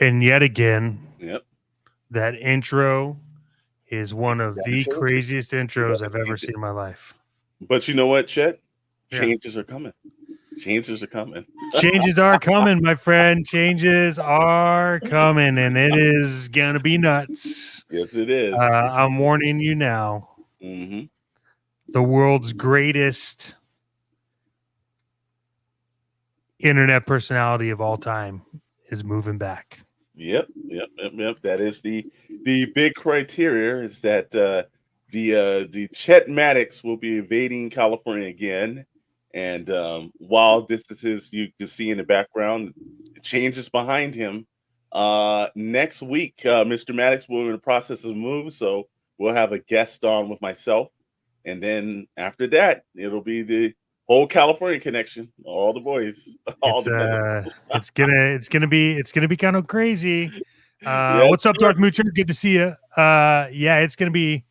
And yet again, Yep. that intro is one of the craziest intros I've ever seen in my life. But you know what, Chet? Yeah. Changes are coming. Changes are coming. Changes are coming, my friend. Changes are coming, and it is gonna be nuts. Yes, it is. I'm warning you now. Mm-hmm. The world's greatest internet personality of all time is moving back. Yep. That is the big criteria is that the Chet Maddox will be invading California again, and while this is his, you can see in the background, changes behind him. Next week, Mr. Maddox will be in the process of move, so we'll have a guest on with myself, and then after that, it'll be the whole California connection, all the boys, all together. It's gonna be kind of crazy. Yeah, What's up, sure. Dark Moocher? Good to see you. Yeah, it's gonna be.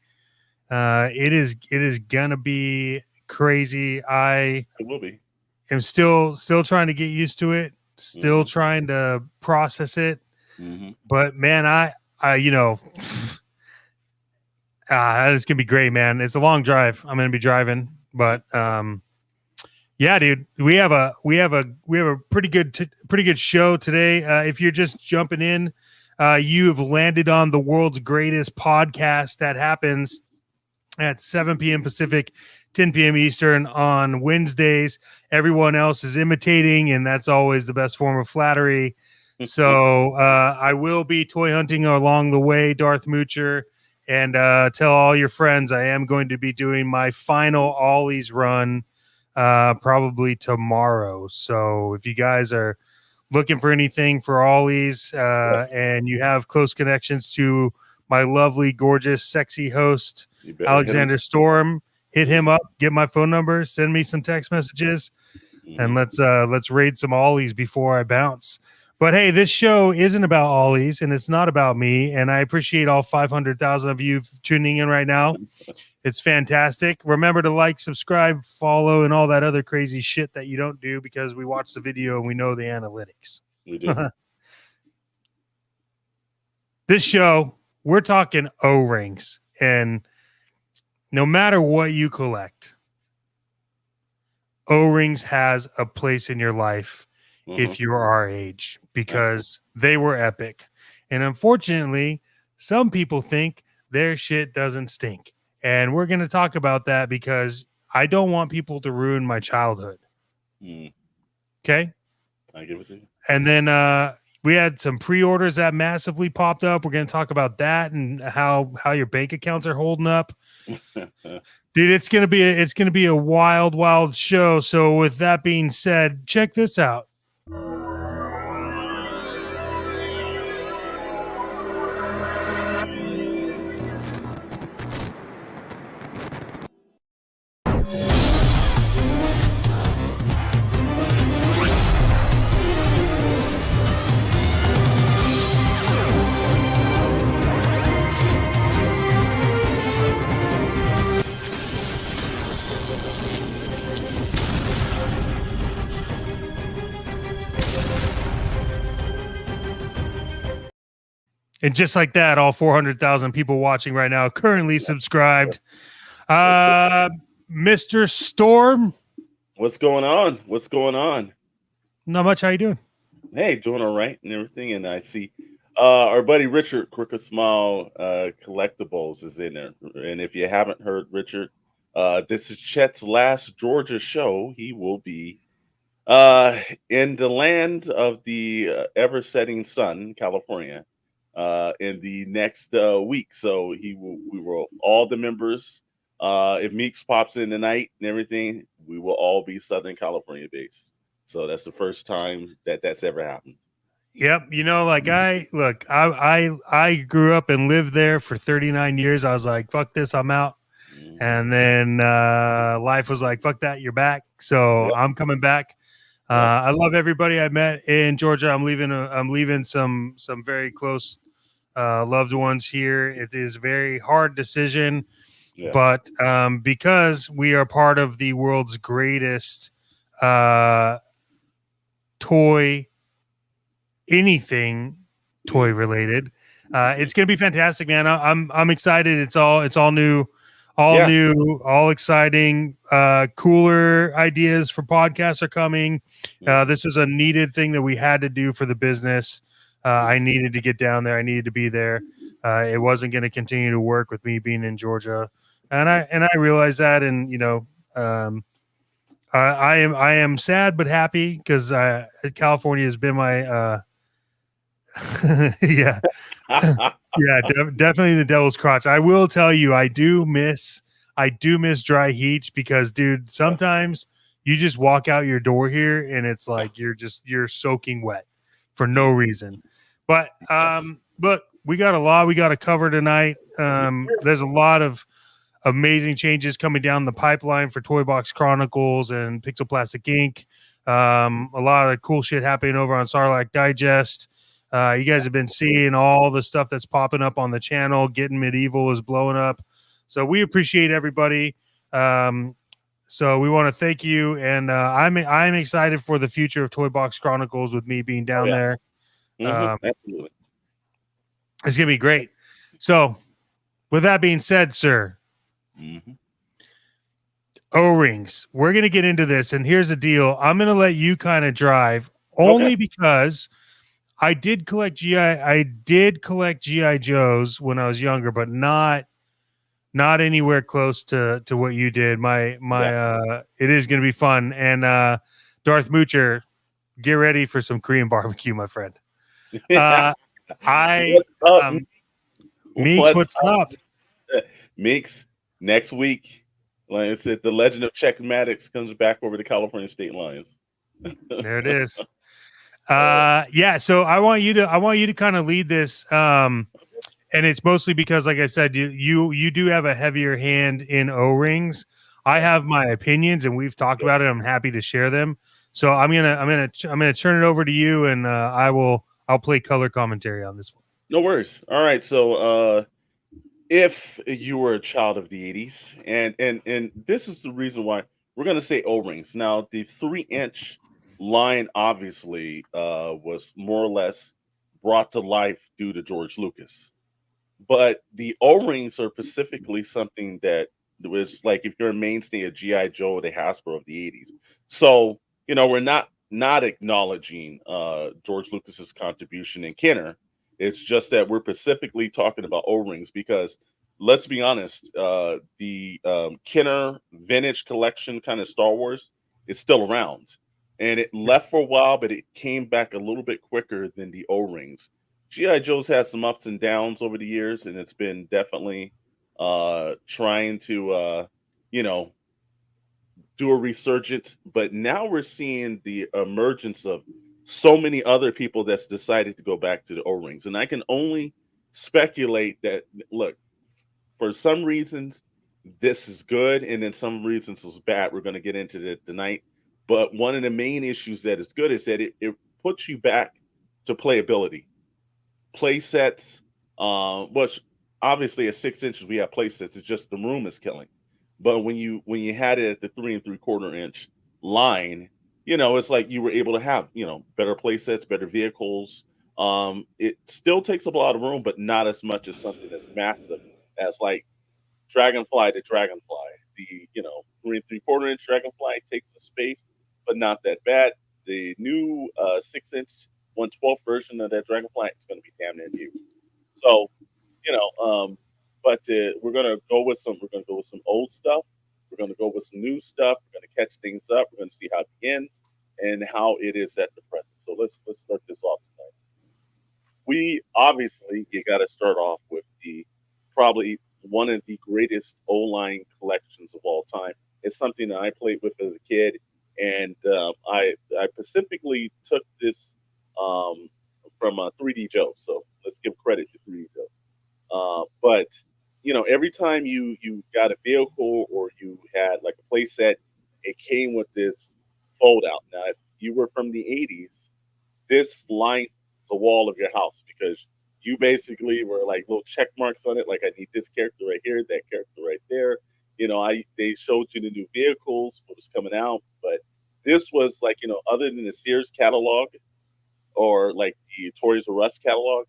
It is gonna be crazy. I It will be. am still trying to get used to it. Still Mhm. trying to process it. Mm-hmm. But man, I it's gonna be great, man. It's a long drive. I'm gonna be driving, but yeah, dude, we have a pretty good show today. If you're just jumping in, you have landed on the world's greatest podcast that happens at 7 p.m. Pacific, 10 p.m. Eastern on Wednesdays. Everyone else is imitating, and that's always the best form of flattery. So I will be toy hunting along the way, Darth Moocher, and tell all your friends I am going to be doing my final Ollies run probably tomorrow. So if you guys are looking for anything for Ollies and you have close connections to my lovely, gorgeous, sexy host, Alexander Storm, hit him up, get my phone number, send me some text messages, and let's raid some Ollies before I bounce. But hey, this show isn't about Ollies, and it's not about me. And I appreciate all 500,000 of you tuning in right now. It's fantastic. Remember to like, subscribe, follow, and all that other crazy shit that you don't do because we watch the video and we know the analytics. We do. This show, we're talking O-rings, and no matter what you collect, O-rings has a place in your life if you're our age because they were epic. And unfortunately, some people think their shit doesn't stink. And we're going to talk about that because I don't want people to ruin my childhood. Okay? I give it to you. And then we had some pre-orders that massively popped up. We're going to talk about that and how your bank accounts are holding up. Dude, it's gonna be a wild show. So with that being said, check this out. And just like that, all 400,000 people watching right now currently subscribed. Mr. Storm. What's going on? What's going on? Not much. How you doing? Hey, doing all right and everything. And I see our buddy Richard Crooked Smile Collectibles is in there. And if you haven't heard Richard, this is Chet's last Georgia show. He will be in the land of the ever-setting sun, California, in the next week. So we will all the members. If Meeks pops in tonight and everything, we will all be Southern California based. So that's the first time that's ever happened. Yep. You know, like I grew up and lived there for 39 years. I was like, fuck this, I'm out. And then life was like, fuck that, you're back. So I'm coming back. I love everybody I met in Georgia. I'm leaving some very close loved ones here. It is a very hard decision, but because we are part of the world's greatest toy anything toy related. It's gonna be fantastic, man. I'm excited. It's all new, Yeah. all exciting. Cooler ideas for podcasts are coming. Mhm. This was a needed thing that we had to do for the business. I needed to get down there. I needed to be there. It wasn't going to continue to work with me being in Georgia, and I realized that, and um, I am sad but happy because California has been my yeah. Yeah, definitely the devil's crotch. I will tell you, I do miss dry heat because, dude, sometimes you just walk out your door here and it's like you're soaking wet for no reason. But Yes. look, we got a lot we got to cover tonight. There's a lot of amazing changes coming down the pipeline for Toybox Chronicles and Pixel Plastic Inc. A lot of cool shit happening over on Sarlacc Digest. You guys have been seeing all the stuff that's popping up on the channel. Getting Medieval is blowing up. So we appreciate everybody. So we want to thank you, and I'm excited for the future of Toybox Chronicles with me being Oh down yeah. there. Absolutely. It's gonna be great. So with that being said, sir, Hmm. O-rings. We're gonna get into this, and here's the deal. I'm gonna let you kind of drive, Okay. only because I did collect GI Joes when I was younger, but not anywhere close to what you did. Yeah. It is gonna be fun, and Darth Moocher, get ready for some Korean barbecue, my friend. Uh, I What's up? um, Meeks, What's what's up, up? Meeks? Next week, like I said, the legend of Chet and Alex comes back over the California State Lions. There it is. Uh, Yeah. So I want you to kind of lead this. And it's mostly because, like I said, you do have a heavier hand in O-rings. I yeah. have my opinions, and we've talked Yep. about it. I'm happy to share them. So I'm gonna turn it over to you, and I'll play color commentary on this one. No worries. All right. So, if you were a child of the '80s, and this is the reason why we're gonna say O-rings. Now, the 3-inch line obviously was more or less brought to life due to George Lucas. But the O-rings are specifically something that was like if you're a mainstay of GI Joe or the Hasbro of the '80s. So we're not acknowledging George Lucas's contribution in Kenner. It's just that we're specifically talking about O-rings because let's be honest, the Kenner vintage collection kind of Star Wars is still around, and it left for a while, but it came back a little bit quicker than the O-rings. GI Joe's had some ups and downs over the years, and it's been definitely trying to you know do a resurgence. But now we're seeing the emergence of so many other people that's decided to go back to the O-rings, and I can only speculate that look, for some reasons this is good, and then some reasons it's bad. We're going to get into that tonight. But one of the main issues that is good is that it puts you back to playability play sets. Which obviously at 6 inches we have play sets. It's just the room is killing. But when you had it at the 3 3/4 inch line, it's like you were able to have better play sets, better vehicles. It still takes up a lot of room, but not as much as something that's massive as like Dragonfly to Dragonfly. The 3 3/4 inch Dragonfly takes the space, but not that bad. The new 6 inch 1/12 version of that Dragonfly is going to be damn near new. So you know, but we're gonna go with some old stuff. We're gonna go with some new stuff. We're gonna catch things up. We're gonna see how it begins and how it is at the present. So let's start this off tonight. We obviously you got to start off with the probably one of the greatest O line collections of all time. It's something that I played with as a kid, and I specifically took this from 3D Joe. So let's give credit to 3D Joe. But every time you got a vehicle or you had like a play set, it came with this fold out. Now, if you were from the '80s, this lined the wall of your house because you basically were like little check marks on it. Like I need this character right here, that character right there. They showed you the new vehicles, what was coming out, but this was like other than the Sears catalog or like the Toys R Us catalog.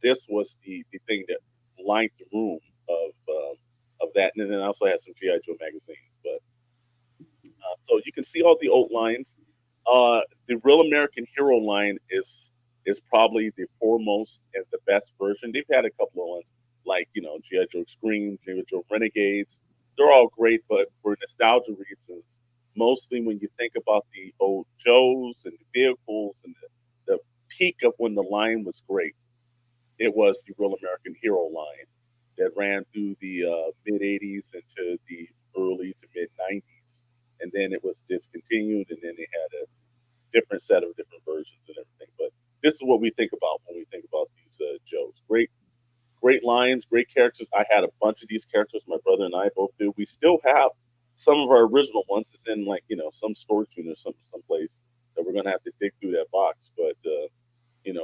this was the thing that lined the room of that, and then I also had some GI Joe magazines. But so you can see all the old lines. The Real American Hero line is probably the foremost and the best version. They've had a couple of ones like GI Joe Extreme, GI Joe Renegades. They're all great, but for nostalgia reasons, mostly when you think about the old Joes and the vehicles and the peak of when the line was great, it was the Real American Hero line that ran through the mid '80s into the early to mid '90s, and then it was discontinued, and then they had a different set of different versions and everything. But this is what we think about when we think about these Joes. Great lines, great characters. I had a bunch of these characters. My brother and I both do. We still have some of our original ones. It's in like some storage unit or someplace that we're gonna have to dig through that box. But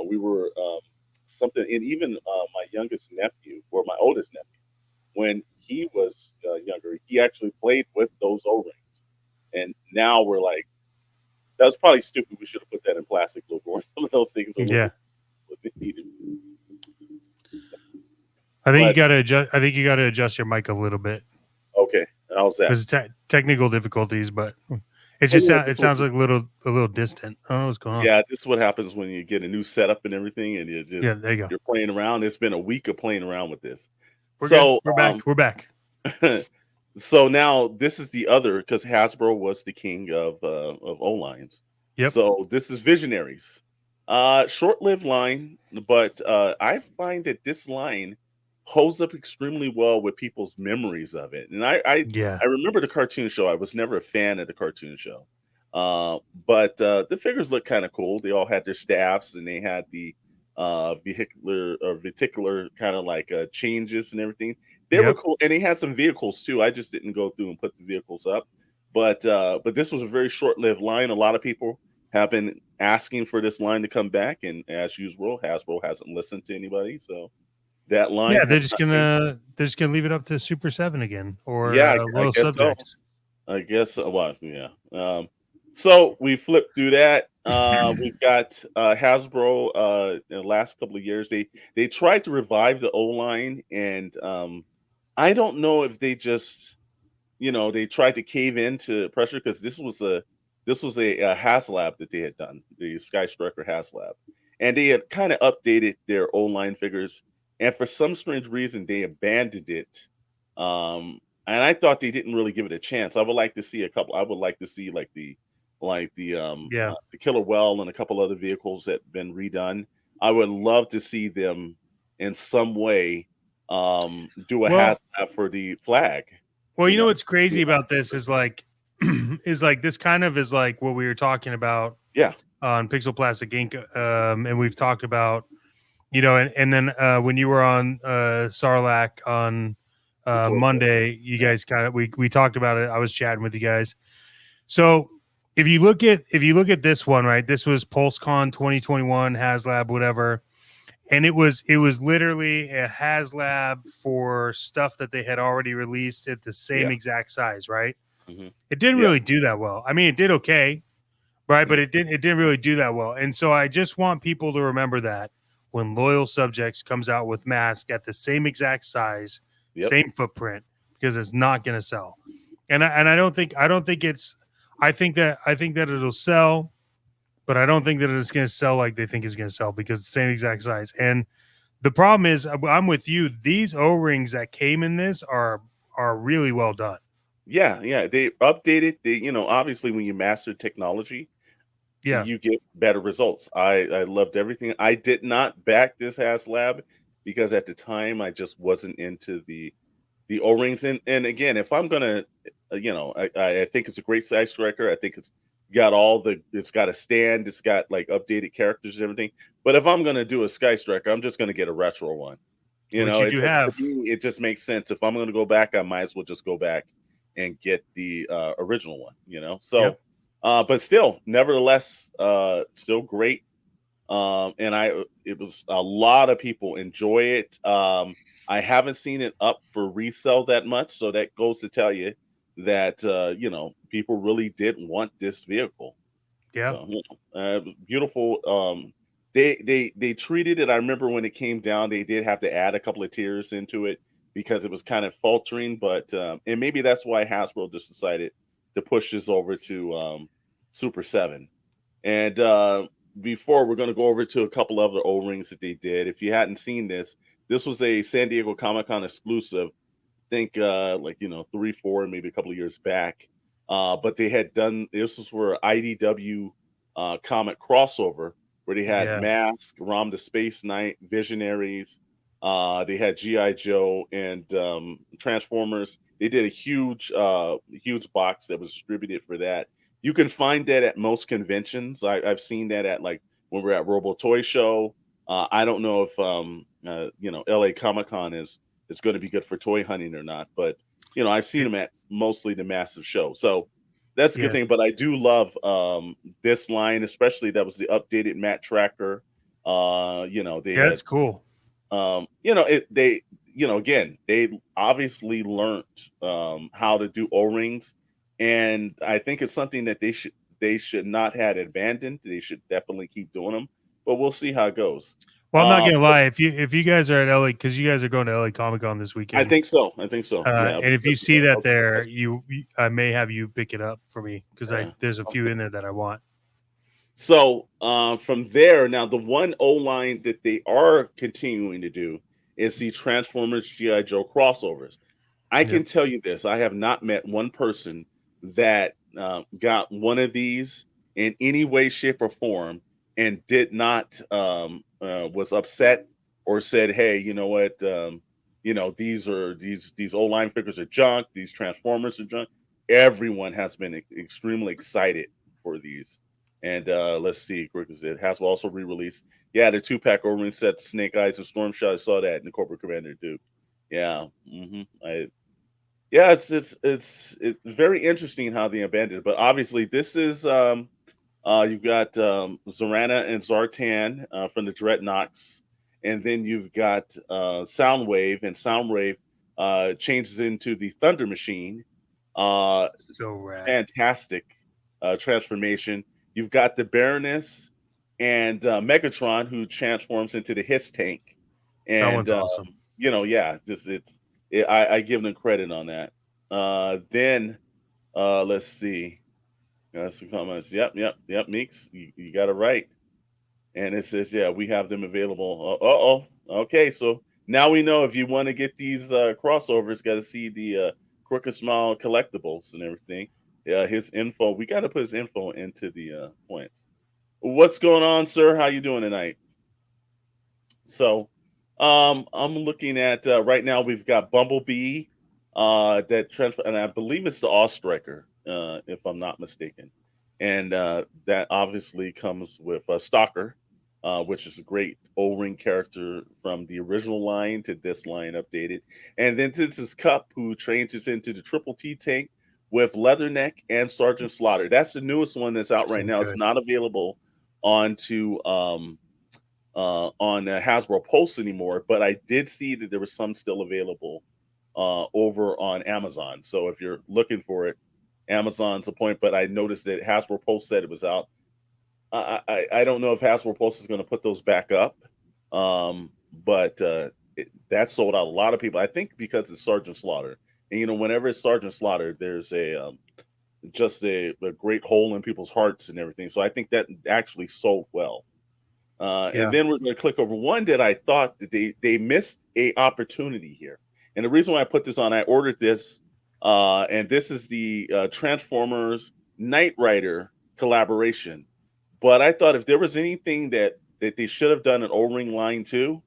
we were something, and even my youngest nephew or my oldest nephew, when he was younger, he actually played with those O-rings, and now we're like, that was probably stupid. We should have put that in plastic a little more. Some of those things are a little Yeah. bit needed. I think you But got to adjust. I think you got to adjust your mic a little bit okay, how's that? because technical difficulties. But it Oh just yeah, it sounds like a little distant. I don't know what's going on. yeah, this is what happens when you get a new setup and everything, and Yeah, there you go. you're playing around. It's been a week of playing around with this. We're good. So We're back. We're back. so now this is the other, because Hasbro was the king of O lines. Yep. So this is Visionaries. Short-lived line, but I find that this line holds up extremely well with people's memories of it. And Yeah. I remember the cartoon show. I was never a fan of the cartoon show. But the figures look kind of cool. They all had their staffs, and they had the vehicular kind of like changes and everything. They were Yep. cool, and they had some vehicles too. I just didn't go through and put the vehicles up. But this was a very short-lived line. A lot of people have been asking for this line to come back, and as usual, Hasbro hasn't listened to anybody, so that line Yeah. has They're just not made. gonna leave it up to Super 7 again or Yeah, I Royal guess so. Subjects. I guess well, yeah. So we flipped through that. We've got Hasbro. In the last couple of years, they tried to revive the O line, and I don't know if they just they tried to cave into pressure, because this was a HasLab that they had done, the Sky Striker HasLab, and they had kind of updated their O line figures, and for some strange reason they abandoned it. And I thought they didn't really give it a chance. I would like to see a couple. I would like to see Yeah. the Killer Well and a couple other vehicles that have been redone. I would love to see them in some way do a Well, HasLab for the flag. well, You know, what's see crazy a about this is like this kind of is like what we were talking about yeah, on Pixel Plastic Inc. And we've talked about, and then when you were on Sarlacc on the toy boat. Monday, you Yeah, guys kind of we talked about it. I was chatting with you guys. So if you look at this one, right, this was PulseCon 2021, HasLab, whatever, and it was literally a HasLab for stuff that they had already released at the same yeah, exact size, right? hmm It didn't yeah, really do that well. I mean, it did okay, right? mhm, But it didn't really do that well. And so I just want people to remember that when Loyal Subjects comes out with mask at the same exact size, yep, same footprint, because it's not going to sell. And I don't think it's. I think that it'll sell, but I don't think that it's going to sell like they think it's going to sell because it's the same exact size. And the problem is, I'm with you. These O-rings that came in this are really well done. yeah, yeah. They updated. Obviously, when you master technology, Yeah, you get better results. I loved everything. I did not back this HasLab because at the time I just wasn't into the O-rings. And again, if I'm gonna, I think it's a great side striker. I think it's got a stand, it's got like updated characters and everything. But if I'm gonna do a Sky Striker, I'm just gonna get a retro one. which you It do just to have. me, it just makes sense. If I'm gonna go back, I might as well just go back and get the original one. Yep. So, but still, nevertheless, still great. And it was a lot of people enjoy it. I haven't seen it up for resale that much, so that goes to tell you that people really did want this vehicle. Yeah. So beautiful. they treated it. I remember when it came down, they did have to add a couple of tiers into it because it was kind of faltering. But and maybe that's why Hasbro just decided to push this over to Super 7. And before we're going to go over to a couple other O-rings that they did. If you hadn't seen this, this was a San Diego Comic Con exclusive. Think like 3, 4, maybe a couple of years back. But they had done this was for IDW comic crossover where they had Yeah. Mask, Rom the Space Knight, Visionaries. They had GI Joe and Transformers. They did a huge box that was distributed for that. You can find that at most conventions. I've seen that at like when we're at Robo Toy Show. I don't know if LA Comic Con is going to be good for toy hunting or not, but I've seen It- them at mostly the massive show. So that's a good yeah. thing. But I do love this line, especially that was the updated mat tracker. They Yeah, had that's cool. they again they obviously learned how to do O-rings, and I think it's something that they should not have abandoned. They should definitely keep doing them, but we'll see how it goes. Well, I'm not gonna But lie. If you guys are at LA, because you guys are going to LA Comic Con this I weekend, think so. I think so. Yeah, and if you because see that there, I may have you pick it up for me because yeah. there's a few in there that I want. So from there, now the one O line that they are continuing to do is the Transformers GI Joe crossovers. I Yep. can tell you this: I have not met one person that got one of these in any way, shape, or form, and did not was upset or said, "Hey, you know what? These O line figures are junk. These Transformers are junk." Everyone has been extremely excited for these. And let's see, because it has also re-released. Yeah, the 2-pack O-ring set, Snake Eyes and Storm Shadow. I saw that in the Corporate Commander Duke. Yeah, yeah, it's very interesting how they abandoned it. But obviously, this is you've got Zorana and Zartan from the Dreadnoks, and then you've got Soundwave, and Soundwave changes into the Thunder Machine. Uh, So rad. Fantastic transformation. You've got the Baroness and Megatron, who transforms into the Hiss Tank, That and one's awesome. yeah, just I give them credit on that. Then let's see. Got some comments. Yep. Meeks, you got it right. And it says, yeah, we have them available. Okay, so now we know if you want to get these crossovers, got to see the Crooked Smile collectibles and everything. Yeah, his info. We got to put his info into the points. What's going on, sir? How you doing tonight? So, I'm looking at right now. We've got Bumblebee, that transfer, and I believe it's the Ostriker, if I'm not mistaken. And that obviously comes with Stalker, which is a great O-ring character from the original line to this line updated. And then this is Cup, who changes into the Triple T tank with Leatherneck and Sergeant Slaughter. That's the newest one that's out right So now. It's good. not available onto on Hasbro Pulse anymore, but I did see that there was some still available over on Amazon. So if you're looking for it, Amazon's a point. But I noticed that Hasbro Pulse said it was out. I don't know if Hasbro Pulse is going to put those back up, but that sold out a lot of people. I think because it's Sergeant Slaughter, and whenever it's Sergeant Slaughter, there's just a great hole in people's hearts and everything. So I think that actually sold well. And Yeah. then we're going to click over one that I thought that they missed a opportunity here. And the reason why I put this on, I ordered this, and this is the Transformers Knight Rider collaboration. But I thought if there was anything that they should have done an O-ring line too,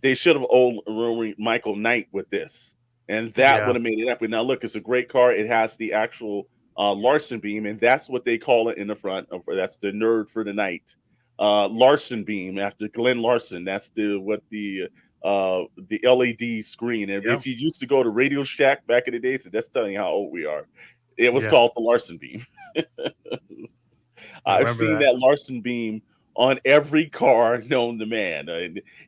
they should have O-ring Michael Knight with this, and that Yeah. would have made it epic. Now look, it's a great car. It has the actual Larson beam, and that's what they call it in the front. That's the nerd for the night. Larson beam after Glenn Larson. That's the LED screen. And Yep. if you used to go to Radio Shack back in the days, so that's telling you how old we are. It was Yeah. called the Larson beam. I I've remember seen that. that Larson beam on every car known to man.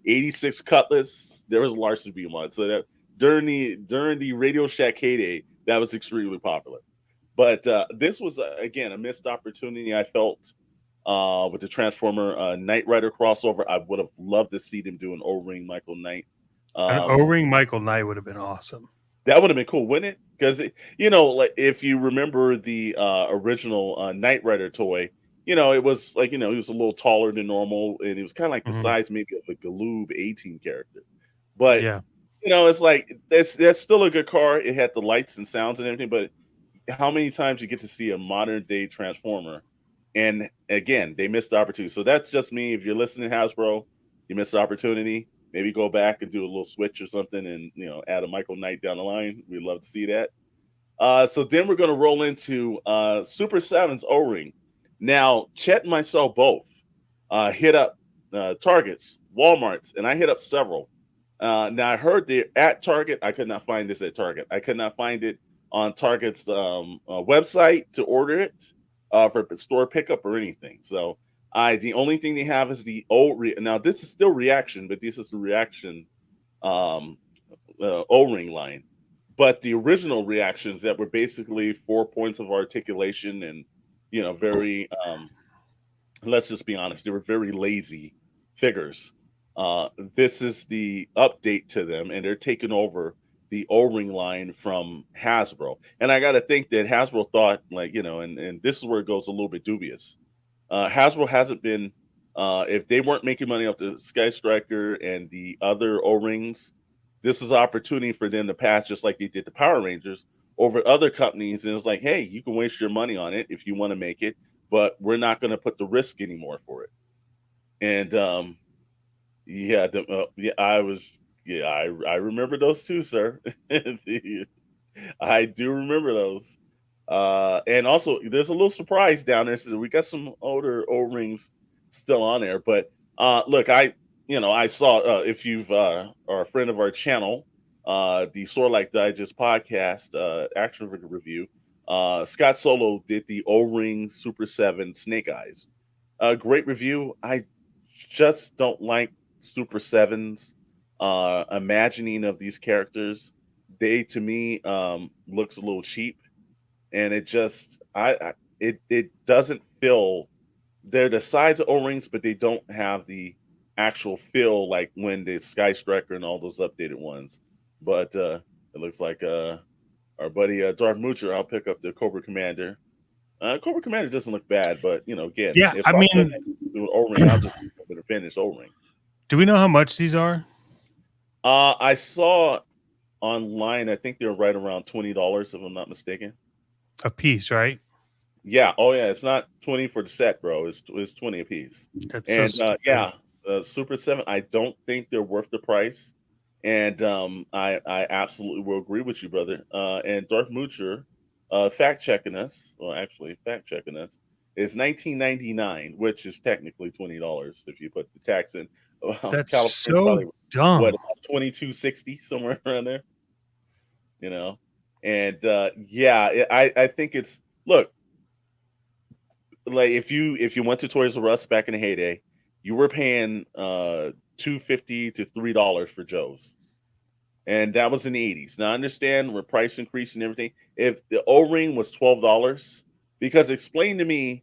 86 Cutlass, there was a Larson beam on. So that during the Radio Shack heyday, that was extremely popular. But this was again a missed opportunity. I felt with the Transformer Knight Rider crossover. I would have loved to see them do an O-ring Michael Knight. An O-ring Michael Knight would have been awesome. That would have been cool, wouldn't it? Because like if you remember the original Knight Rider toy, it was like he was a little taller than normal, and he was kind of like the size maybe of a Galoob 18 character. But Yeah. it's like that's still a good car. It had the lights and sounds and everything, but how many times you get to see a modern day Transformer? And again, they missed the opportunity. So that's just me. If you're listening, Hasbro, you missed the opportunity. Maybe go back and do a little switch or something, and add a Michael Knight down the line. We'd love to see that. So then we're going to roll into Super 7's O-ring. Now, Chet and myself both hit up Targets, Walmarts, and I hit up several. Now, I heard they're at Target. I could not find this at Target. I could not find it on Target's website to order it for store pickup or anything. So the only thing they have is the now this is still reaction, but this is the reaction O-ring line. But the original reactions that were basically 4 points of articulation and very let's just be honest, they were very lazy figures. This is the update to them, and they're taking over the O-ring line from Hasbro. And I got to think that Hasbro thought, and this is where it goes a little bit dubious. Hasbro hasn't been, if they weren't making money off the Sky Striker and the other O-rings, this is an opportunity for them to pass, just like they did the Power Rangers, over other companies. And it's like, hey, you can waste your money on it if you want to make it, but we're not going to put the risk anymore for it. And I remember those too, sir. I do remember those. And also, there's a little surprise down there. So we got some older O-rings still on there. But look, I saw if you've are a friend of our channel, the Sorlak Digest podcast action figure review. Scott Solo did the O-ring Super 7 Snake Eyes. Great review. I just don't like Super 7's imagining of these characters. They, to me, looks a little cheap, and it just it doesn't feel. They're the size of O-rings, but they don't have the actual feel like when the Sky Striker and all those updated ones. But it looks like our buddy Darth Moocher. I'll pick up the Cobra Commander. Cobra Commander doesn't look bad, but again, yeah, if I mean, do an O-ring, I'll just do a finished O-ring. Do we know how much these are? I saw online. I think they're right around $20, if I'm not mistaken. A piece, right? Yeah. Oh, yeah. It's not 20 for the set, bro. It's 20 a piece. That's and so Super 7. I don't think they're worth the price. And I absolutely will agree with you, brother. And Darth Moocher, fact checking us, is $19.99, which is technically $20 if you put the tax in. That's California so probably, dumb. what, about $22.60, somewhere around there. And I think it's, look, like if you went to Toys R Us back in the heyday, you were paying $2.50 to $3 for Joe's. And that was in the 80s. Now I understand with price increase and everything. If the O-ring was $12, because explain to me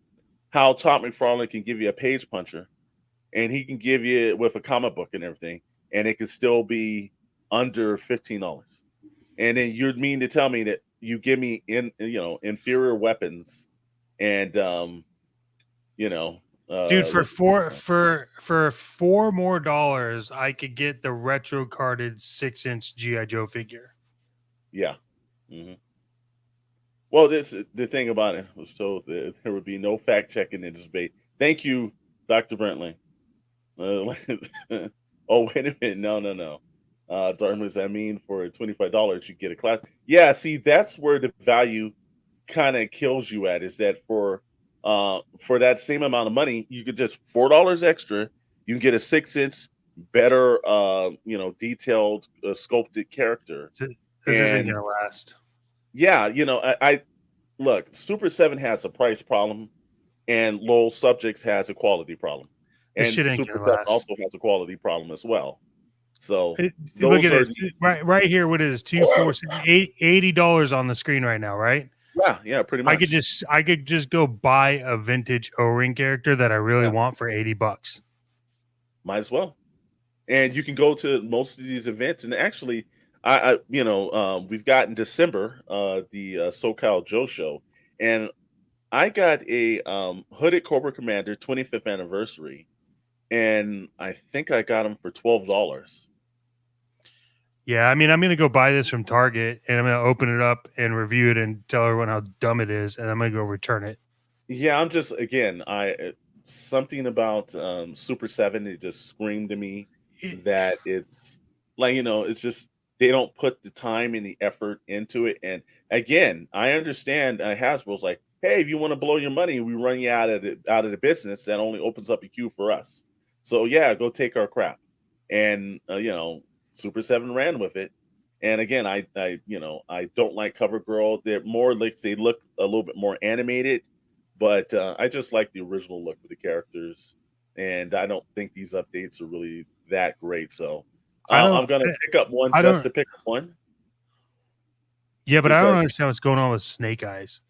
how Todd McFarlane can give you a page puncher and he can give you with a comic book and everything, and it can still be under $15. And then you'd mean to tell me that you give me inferior weapons and dude, for $4 more, I could get the retro carded 6-inch GI Joe figure. Yeah. Mm-hmm. Well, the thing about it was told that there would be no fact checking in this debate. Thank you, Dr. Brentley. Oh, wait a minute. No. Dartmouth, I mean, for $25, you get a class. Yeah, see, that's where the value kind of kills you at, is that for that same amount of money, you could just $4 extra. You can get a 6-inch, better, detailed, sculpted character. This isn't gonna last. Yeah, I look. Super 7 has a price problem, and Lowell Subjects has a quality problem, and Super 7 also has a quality problem as well. So look at this right here. What is $80 on the screen right now? Right. Yeah, pretty much. I could just go buy a vintage O-ring character that I really Yeah, want for $80. might as well. And you can go to most of these events. And actually, we've got in December the SoCal Joe show, and I got a hooded Cobra Commander 25th anniversary, and I think I got him for $12. Yeah, I mean, I'm gonna go buy this from Target and I'm gonna open it up and review it and tell everyone how dumb it is, and I'm gonna go return it. Yeah, I'm just again, I something about Super 7, it just screamed to me It- that it's like, it's just they don't put the time and the effort into it. And again, I understand Hasbro's like, hey, if you want to blow your money, we run you out of the business. That only opens up a queue for us. So yeah, go take our crap. And Super 7 ran with it. And again, I don't like Cover Girl. They're more like they look a little bit more animated, but I just like the original look of the characters, and I don't think these updates are really that great. So I don't, I'm gonna pick up one I just don't. to pick up one Yeah, but I don't because understand what's going on with Snake Eyes.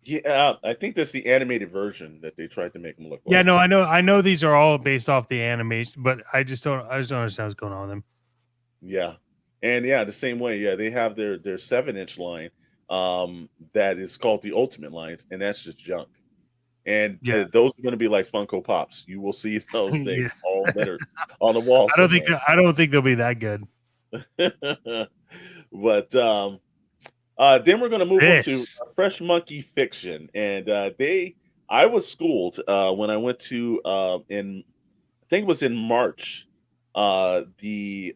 yeah, I think that's the animated version that they tried to make them look Yeah, like. no, I know these are all based off the animation, but I just don't understand what's going on with them. Yeah, and yeah, the same way. Yeah, they have their 7-inch line that is called the Ultimate lines, and that's just junk. And Yeah, those are going to be like Funko Pops. You will see those yeah. things all littered on the wall somewhere. I don't think they'll be that good. But then we're going to move on to This, Fresh Monkey Fiction, and I was schooled when I went to in I think it was in March. The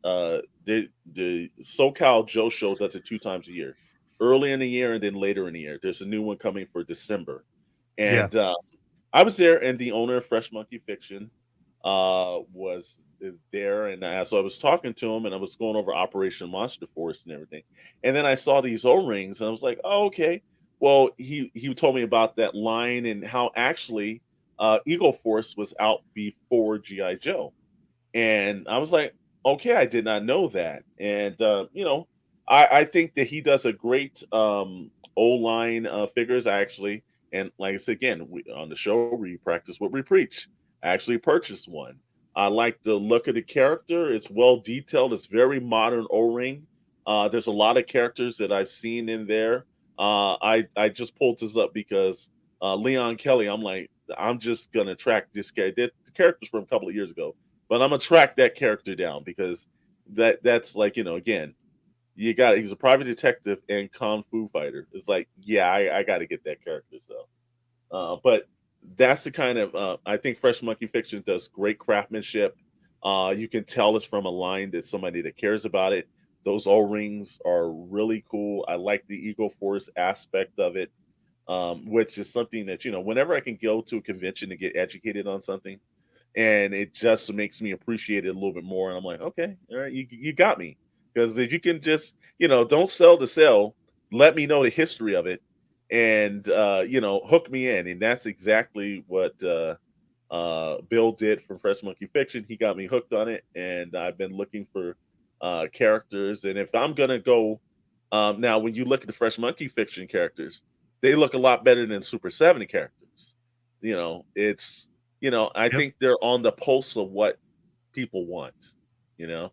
SoCal Joe show does it 2 times a year, early in the year and then later in the year. There's a new one coming for December, yeah. and I was there, and the owner of Fresh Monkey Fiction was there, and so I was talking to him, and I was going over Operation Monster Force and everything, and then I saw these O rings, and I was like, "Oh, okay." Well, he told me about that line and how actually Eagle Force was out before GI Joe, and I was like, "Okay, I did not know that." And I think that he does a great O line figures actually. And like I said again, on the show we practice what we preach. I actually purchased one. I like the look of the character. It's well detailed. It's very modern O-ring. There's a lot of characters that I've seen in there. I just pulled this up because Leon Kelly. I'm like, I'm just gonna track this guy. The characters from a couple of years ago, but I'm gonna track that character down because that's like, again, he's a private detective and kung fu fighter. It's like, yeah, I got to get that character. So, but that's the kind of I think Fresh Monkey Fiction does great craftsmanship. You can tell it's from a line that somebody that cares about it. Those O rings are really cool. I like the Eagle Force aspect of it, which is something that whenever I can go to a convention to get educated on something, and it just makes me appreciate it a little bit more. And I'm like, okay, all right, you got me. Because if you can just, don't sell to sell, let me know the history of it, and hook me in. And that's exactly what Bill did from Fresh Monkey Fiction. He got me hooked on it, and I've been looking for characters. And if I'm gonna go, now when you look at the Fresh Monkey Fiction characters, they look a lot better than Super 70 characters. It's I Yep. think they're on the pulse of what people want, you know.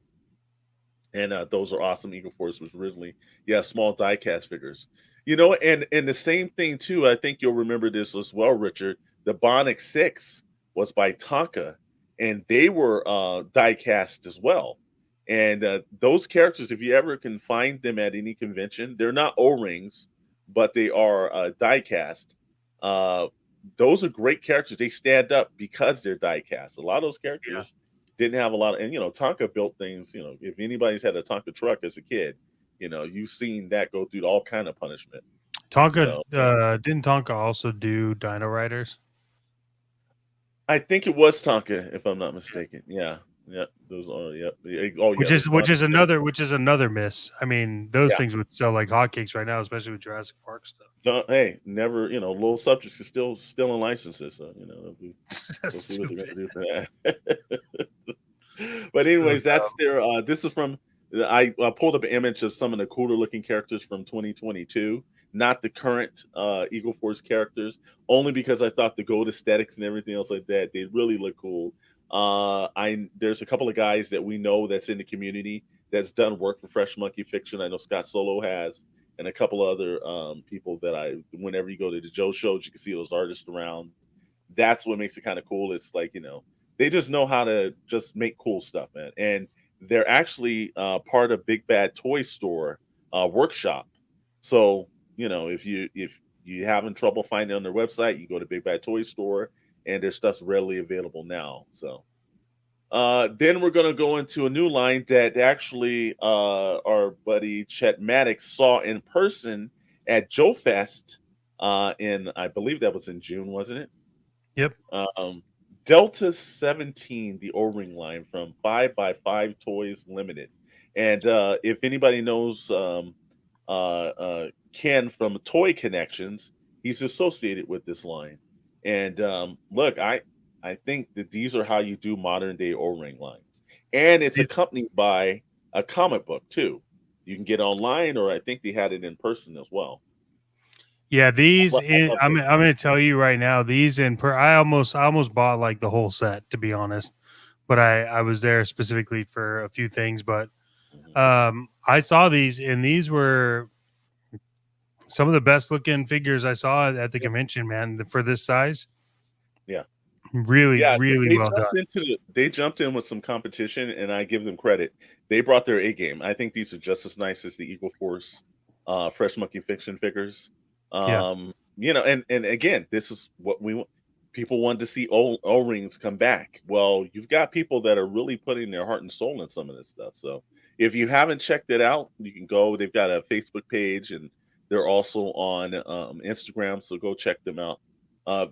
And those are awesome. Eagle Force was originally, yeah, small die-cast figures. And the same thing too. I think you'll remember this as well, Richard. The Bionic Six was by Tonka, and they were die-cast as well. And those characters, if you ever can find them at any convention, they're not O-rings, but they are die-cast. Uh, those are great characters. They stand up because they're die-cast. A lot of those Yeah. characters didn't have a lot of, and Tonka built things. If anybody's had a Tonka truck as a kid, you've seen that go through all kind of punishment. Tonka So didn't Tonka also do Dino Riders? I think it was Tonka, if I'm not mistaken. Yeah, yeah, those are, yeah. Oh yeah, those bodies. Which is another miss. I mean, those Yeah, things would sell like hotcakes right now, especially with Jurassic Park stuff. hey, never. Little subjects are still in licenses. So That's we'll see what they're stupid. gonna do for that. But So anyways, that's dumb. their. This is from. I pulled up an image of some of the cooler looking characters from 2022. not the current Eagle Force characters, only because I thought the gold aesthetics and everything else like that, they really look cool. I There's a couple of guys that we know that's in the community that's done work for Fresh Monkey Fiction. I know Scott Solo has, and a couple of other people that whenever you go to the Joe shows, you can see those artists around. That's what makes it kind of cool. It's like, they just know how to just make cool stuff, man. And they're actually part of Big Bad Toy Store workshop. So, if you having trouble finding on their website, you go to Big Bad Toy Store, and their stuff's readily available now. So then we're gonna go into a new line that actually our buddy Chet Maddox saw in person at Joe Fest in, I believe that was in June, wasn't it? Yep. Um, Delta 17, the O-ring line from 5 by 5 Toys Limited. And if anybody knows Ken from Toy Connections, he's associated with this line. And look, I think that these are how you do modern day O-ring lines. And it's These- accompanied by a comic book too. You can get online, or I think they had it in person as well. Yeah, these I in, love I'm those. I'm going to tell you right now, these in per I almost bought like the whole set, to be honest. But I was there specifically for a few things, but Mhm. I saw these, and these were some of the best looking figures I saw at the Yeah. convention, man, for this size. Yeah. Really, Yeah, really they well done. jumped they jumped in with some competition, and I give them credit. They brought their A game. I think these are just as nice as the Eagle Force Fresh Monkey Fiction figures. Yeah. And again, this is what we want. People want to see O-rings come back. Well, you've got people that are really putting their heart and soul in some of this stuff. So if you haven't checked it out, you can go. They've got a Facebook page, and they're also on Instagram. So go check them out.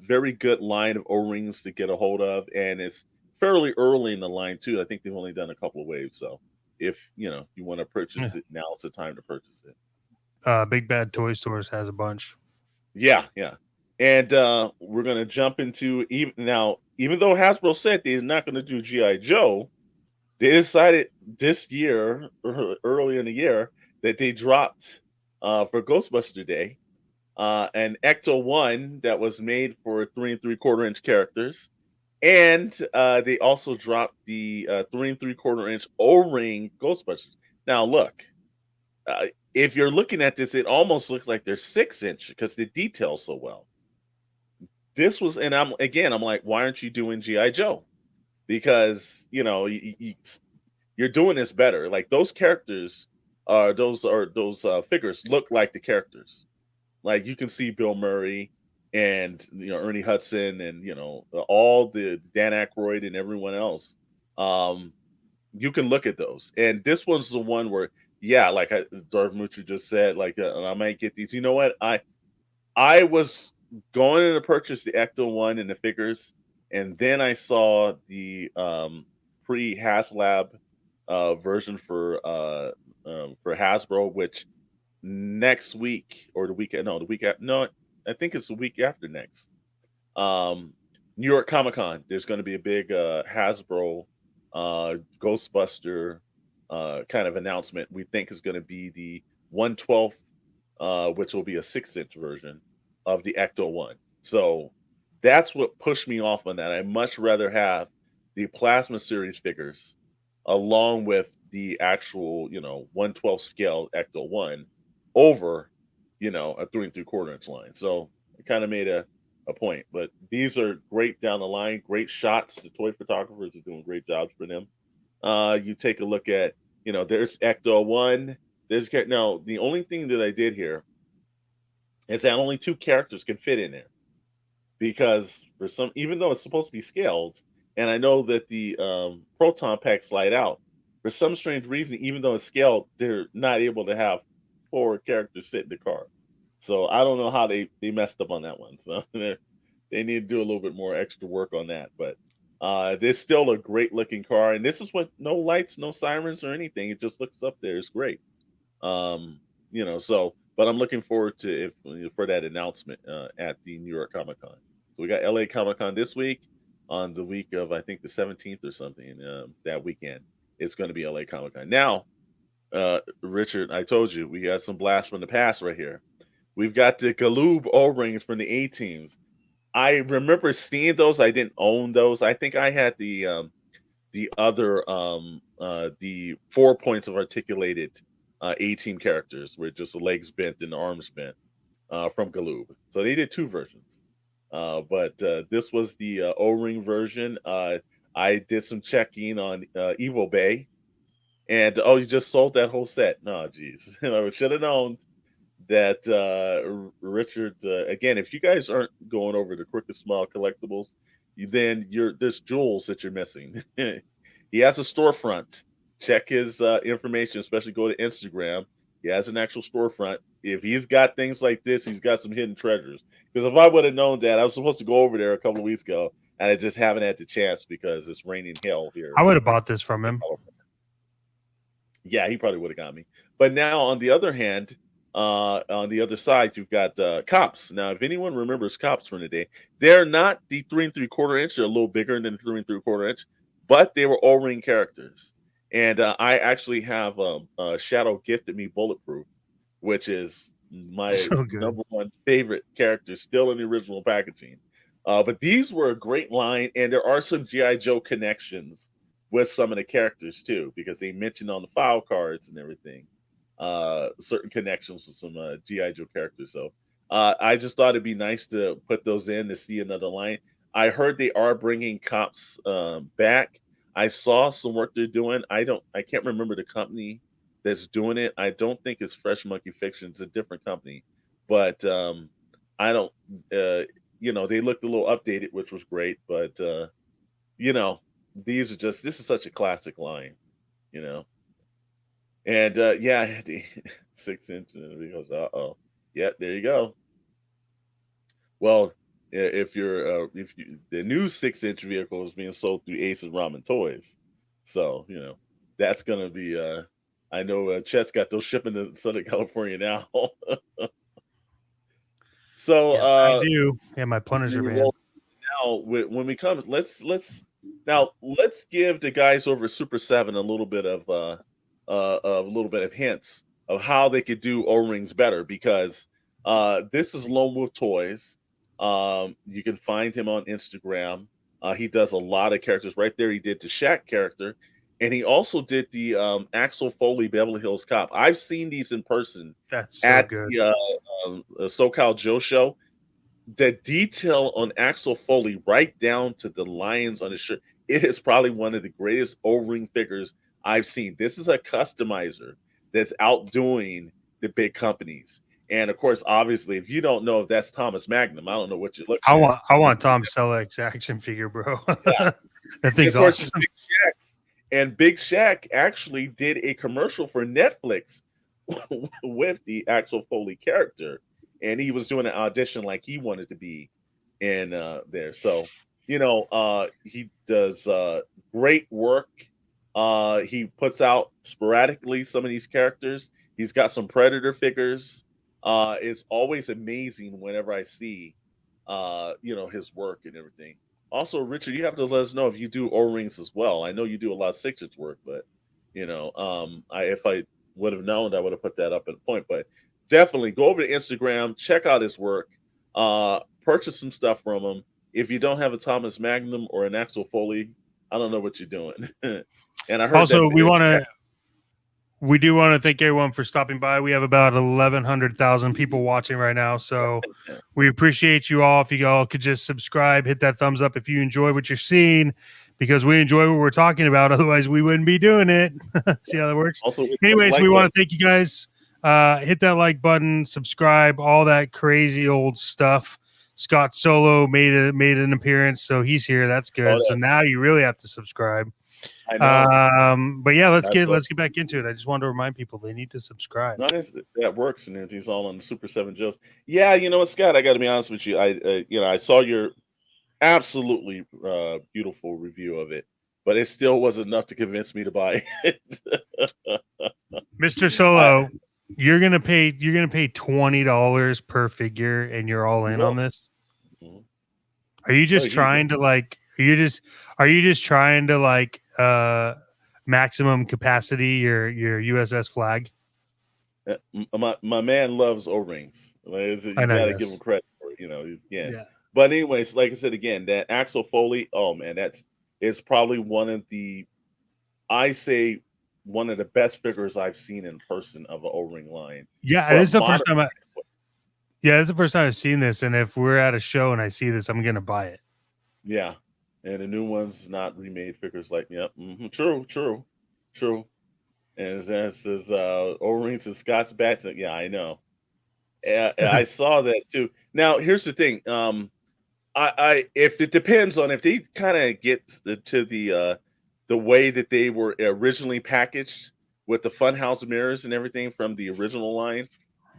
Very good line of O-rings to get a hold of, and it's fairly early in the line too. I think they've only done a couple of waves, so if you want to purchase Yeah. it, now's the time to purchase it. Big Bad Toy Stores has a bunch. Yeah, yeah. And we're gonna jump into even now. Even though Hasbro said they're not going to do GI Joe, they decided this year, early in the year, that they dropped for Ghostbuster Day an Ecto One that was made for 3 3/4 inch characters. And they also dropped the 3 3/4 inch O-ring Ghostbusters. Now, look, if you're looking at this, it almost looks like they're 6 inch because they detail so well. This was, and I'm like, why aren't you doing GI Joe? Because you're doing this better. Like those characters, those figures look like the characters. Like you can see Bill Murray and Ernie Hudson and all the Dan Aykroyd and everyone else. Um, you can look at those, and this one's the one where, yeah, like Darth Moocher just said, like I might get these. You know what? I was going to purchase the Ecto one and the figures, and then I saw the pre HasLab version for Hasbro, which next week or the week no the week after no I think it's the week after next. um New York Comic Con, there's going to be a big Hasbro Ghostbuster kind of announcement. We think is going to be the 1/12th, which will be a 6 inch version of the Ecto one. So that's what pushed me off on that. I much rather have the Plasma Series figures along with the actual 1/12 scale Ecto one over a 3 3/4 inch line. So I kind of made a point. But these are great down the line, great shots. The toy photographers are doing great jobs for them. You take a look at, there's Ecto one. Now the only thing that I did here is that only two characters can fit in there because for some, even though it's supposed to be scaled, and I know that the proton packs slide out, for some strange reason, even though it's scaled, they're not able to have four characters sit in the car. So I don't know how they messed up on that one. So they need to do a little bit more extra work on that. But there's still a great looking car, and this is what no lights, no sirens or anything. It just looks up there. It's great. So but I'm looking forward to for that announcement at the New York Comic Con. So we got LA Comic Con this week on the week of I think the 17th or something. That weekend it's going to be LA Comic Con. Now, Richard, I told you we got some blast from the past right here. We've got the Galoob O-rings from the A teams. I remember seeing those. I didn't own those. I think I had the other the 4 points of articulated A team characters with just the legs bent and the arms bent from Galoob. So they did two versions. But this was the O-ring version. I did some checking on Evo Bay, and oh, you just sold that whole set. No, geez, I should have known that Richard. Again, if you guys aren't going over to Crooked Smile Collectibles, then there's jewels that you're missing. He has a storefront. Check his information, especially go to Instagram. He has an actual storefront. If he's got things like this, he's got some hidden treasures. Because if I would have known that, I was supposed to go over there a couple of weeks ago, and I just haven't had the chance because it's raining hell here. I would have bought this from him. Yeah, he probably would have got me. But now, on the other hand, on the other side, you've got Cops. Now, if anyone remembers Cops from the day, they're not the 3 3/4 inch. They're a little bigger than 3 3/4 inch, but they were O-ring characters. And I actually have Shadow gifted me Bulletproof, which is my number one favorite character, still in the original packaging. But these were a great line, and there are some G.I. Joe connections with some of the characters too, because they mentioned on the file cards and everything certain connections with some G.I. Joe characters. So I just thought it'd be nice to put those in to see another line. I heard they are bringing Cops back. I saw some work they're doing. I can't remember the company that's doing it. I don't think it's Fresh Monkey Fiction. It's a different company, but I don't. They looked a little updated, which was great. But this is such a classic line, And the 6-inch goes, yeah, there you go. Well, if the new 6-inch vehicle is being sold through Ace and Ramen Toys, so that's gonna be. I know Chet's got those shipping to Southern California now. So yes, I do. Yeah, my Punisher van. Now, when we come, let's give the guys over Super 7 a little bit of hints of how they could do O-rings better, because this is Lone Wolf Toys. You can find him on Instagram. He does a lot of characters. Right there, he did the Shaq character, and he also did the Axel Foley Beverly Hills Cop. I've seen these in person. That's so at good. The SoCal Joe show. The detail on Axel Foley, right down to the lions on his shirt, it is probably one of the greatest O-ring figures I've seen. This is a customizer that's outdoing the big companies. And of course, obviously, if you don't know if that's Thomas Magnum, I don't know what you're looking at. I want Tom Selleck's action figure, bro. Yeah. That thing's awesome. Big Shaq. And Big Shaq actually did a commercial for Netflix with the Axel Foley character. And he was doing an audition like he wanted to be in there. So, he does great work. He puts out sporadically some of these characters. He's got some Predator figures. It's always amazing whenever I see, his work and everything. Also, Richard, you have to let us know if you do O-rings as well. I know you do a lot of 6-inch work, but, if I would have known, I would have put that up at a point. But definitely go over to Instagram, check out his work, purchase some stuff from him. If you don't have a Thomas Magnum or an Axel Foley, I don't know what you're doing. And I heard also we do want to thank everyone for stopping by. We have about 1,100,000 people watching right now, so we appreciate you all. If you all could just subscribe, hit that thumbs up if you enjoy what you're seeing, because we enjoy what we're talking about. Otherwise, we wouldn't be doing it. See how that works? Also, anyways, we want to thank you guys. Hit that like button, subscribe, all that crazy old stuff. Scott Solo made an appearance, so he's here. That's good. So now you really have to subscribe. I know. But yeah, let's get back into it. I just wanted to remind people they need to subscribe. That works, and he's all on the Super 7 Joes. Yeah, you know what, Scott? I got to be honest with you. I saw your absolutely beautiful review of it, but it still wasn't enough to convince me to buy it. Mr. Solo, you're gonna pay $20 per figure, and you're all in on this. Mm-hmm. Are you just trying to like? Are you just trying to like maximum capacity your USS Flag? My man loves O-rings. I You know. got to give him Yes. credit for it. You know, he's again. Yeah. But anyways, like I said again, that Axel Foley. Oh man, that's it's probably one of the I say one of the best figures I've seen in person of an O-ring line Yeah. for a This is the modern. first time. Yeah, this is the first time I've seen this, and if we're at a show and I see this, I'm gonna buy it. Yeah, and the new ones not remade figures like yep. True, true, true. And that says O-rings and Scott's bats. Yeah, I know. I saw that too. Now here's the thing. I if it depends on if they kind of get to the way that they were originally packaged with the funhouse mirrors and everything from the original line,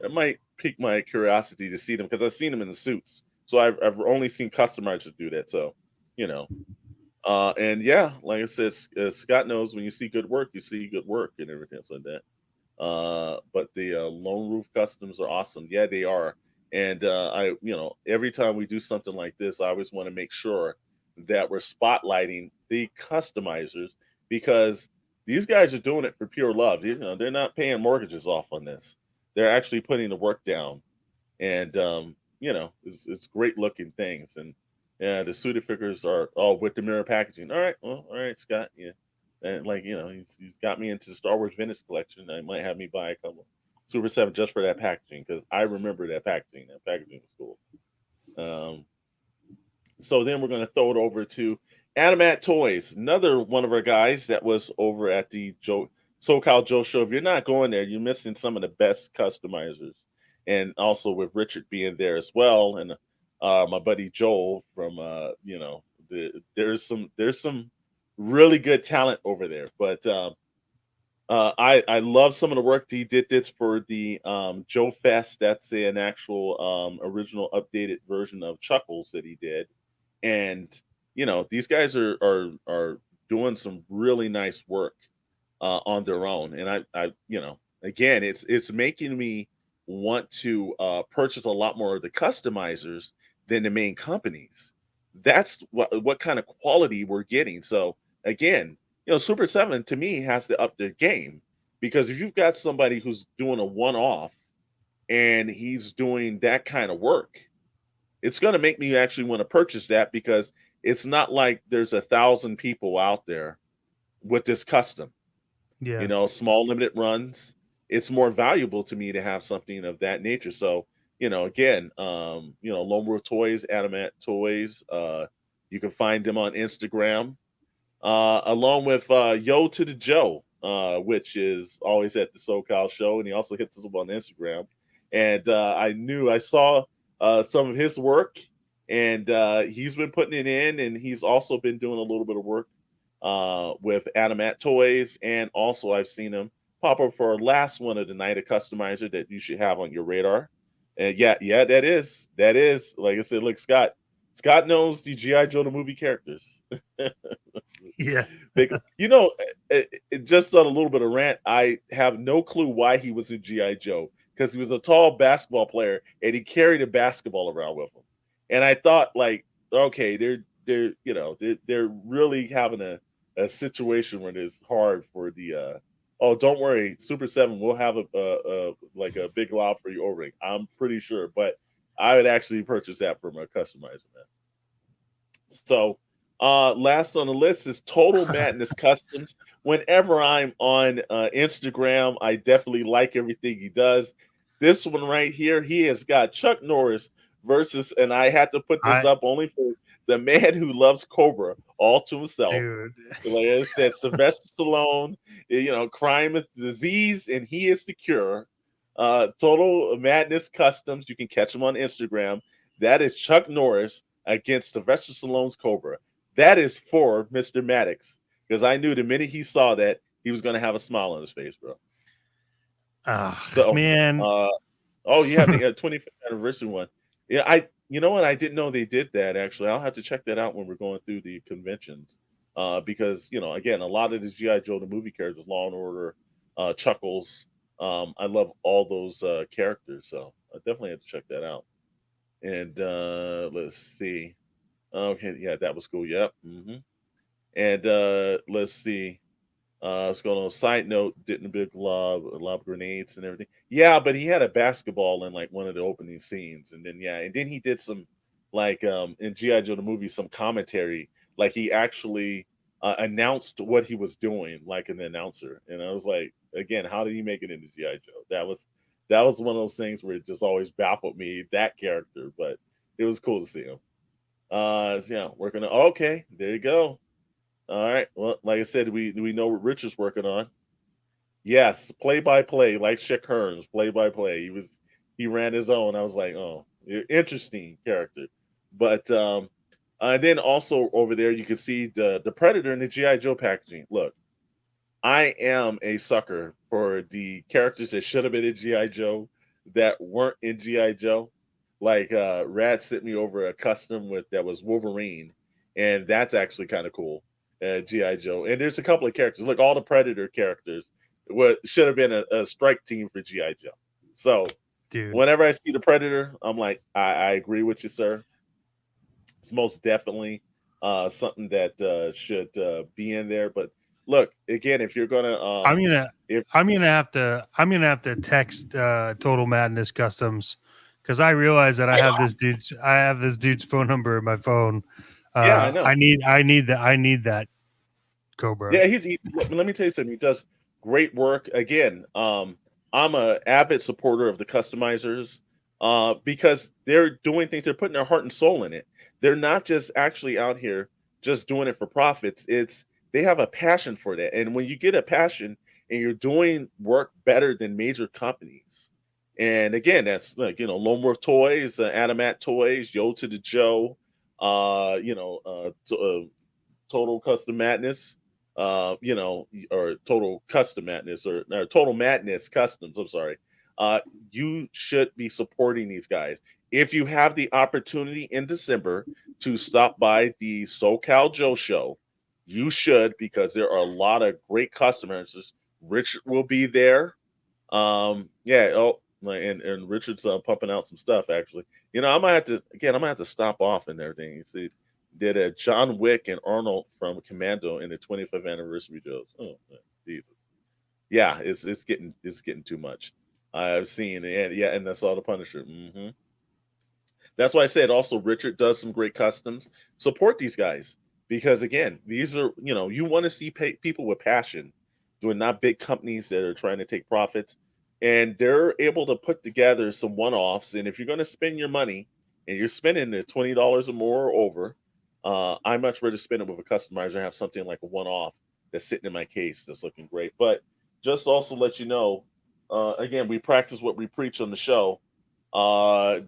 it might pique my curiosity to see them because I've seen them in the suits. So I've only seen customizers do that. So, you know, and yeah, like I said, Scott knows when you see good work, you see good work and everything else like that. But the Lone Roof Customs are awesome. Yeah, they are. And every time we do something like this, I always want to make sure that we're spotlighting the customizers because these guys are doing it for pure love. You know, they're not paying mortgages off on this. They're actually putting the work down, and it's great looking things. And yeah, the suited figures are with the mirror packaging. All right, well, all right, Scott. Yeah, and like he's got me into the Star Wars vintage collection. I might have me buy a couple Super Seven just for that packaging because I remember that packaging. That packaging was cool. So then we're going to throw it over to Animat Toys, another one of our guys that was over at the SoCal Joe show. If you're not going there, you're missing some of the best customizers, and also with Richard being there as well, and my buddy Joel from there's some really good talent over there. But I love some of the work he did this for the Joe Fest. That's an actual original updated version of Chuckles that he did, and these guys are doing some really nice work on their own. And I again, it's making me want to purchase a lot more of the customizers than the main companies. That's what kind of quality we're getting. So again, Super 7 to me has to up their game because if you've got somebody who's doing a one-off and he's doing that kind of work, it's going to make me actually want to purchase that because it's not like there's 1,000 people out there with this custom. Yeah. Small limited runs. It's more valuable to me to have something of that nature. So, again, Lone Wolf Toys, Adamant Toys. You can find them on Instagram, along with Yo to the Joe, which is always at the SoCal show, and he also hits us up on Instagram. And I saw some of his work, and he's been putting it in, and he's also been doing a little bit of work with Adamat Toys, and also I've seen him pop up for our last one of the night, a customizer that you should have on your radar. And yeah, that is like I said. Look, Scott knows the GI Joe the movie characters. Yeah. They, just on a little bit of rant, I have no clue why he was in GI Joe because he was a tall basketball player and he carried a basketball around with him. And I thought, like, okay, they're really having a situation where it's hard for the. Oh, don't worry, Super Seven will have a like a big lob for your O-ring. I'm pretty sure, but I would actually purchase that from a customizer, man. So, last on the list is Total Madness Customs. Whenever I'm on Instagram, I definitely like everything he does. This one right here, he has got Chuck Norris versus, and I had to put this I up only for the man who loves Cobra all to himself. dude. Like I said, Sylvester Stallone, crime is disease and he is the cure. Total Madness Customs, you can catch him on Instagram. That is Chuck Norris against Sylvester Stallone's Cobra. That is for Mr. Maddox because I knew the minute he saw that he was going to have a smile on his face, bro. So, Man. uh, oh yeah, the 25th anniversary one. Yeah, you know what? I didn't know they did that. Actually, I'll have to check that out when we're going through the conventions. Because again, a lot of the GI Joe the movie characters, Law and Order, Chuckles. I love all those characters, so I definitely have to check that out. And let's see. Okay, yeah, that was cool. Yep. And let's see. Let's go on a side note. Didn't big lob grenades and everything. Yeah, but he had a basketball in like one of the opening scenes, and then yeah, and then he did some like in GI Joe the movie some commentary. Like he actually announced what he was doing, like an announcer. And I was like, again, how did he make it into GI Joe? That was one of those things where it just always baffled me that character, but it was cool to see him. So yeah, working on. Okay, there you go. All right. Well, like I said, we know what Rich is working on. Yes, play by play, like Chick Hearns, play by play. He ran his own. I was like, oh, interesting character. But and then also over there you can see the Predator in the GI Joe packaging. Look, I am a sucker for the characters that should have been in GI Joe that weren't in GI Joe. Like Rad sent me over a custom with that was Wolverine, and that's actually kind of cool. GI Joe, and there's a couple of characters. Look, all the Predator characters what should have been a strike team for GI Joe. So dude. whenever I see the Predator, I'm like, I agree with you, sir. It's most definitely something that should be in there. But look, again, if you're gonna I'm gonna if I'm gonna have to text Total Madness Customs because I realize that I have this dude's phone number in my phone. yeah, I know. I need that Cobra. Yeah, let me tell you something. He does great work. Again, I'm a avid supporter of the customizers because they're doing things. They're putting their heart and soul in it. They're not just actually out here just doing it for profits. It's they have a passion for that. And when you get a passion and you're doing work better than major companies, and again, that's like Lone Wolf Toys, Adamat Toys, Yo to the Joe, Total Custom Madness, or Total Custom Madness or Total Madness Customs. I'm sorry. Uh, you should be supporting these guys. If you have the opportunity in December to stop by the SoCal Joe show, you should because there are a lot of great customers. Richard will be there. Yeah. Oh, and Richard's pumping out some stuff actually. I might have to again. I might have to stop off and everything. You see, did a John Wick and Arnold from Commando in the 25th anniversary shows. Oh, Jesus. Yeah, it's getting too much. I've seen and yeah, and that's all the Punisher. That's why I said also Richard does some great customs. Support these guys because again, these are you want to see people with passion doing not big companies that are trying to take profits, and they're able to put together some one-offs. And if you're going to spend your money and you're spending the $20 or more or over, I much rather spend it with a customizer and have something like a one-off that's sitting in my case that's looking great. But just also let you know, again, we practice what we preach on the show.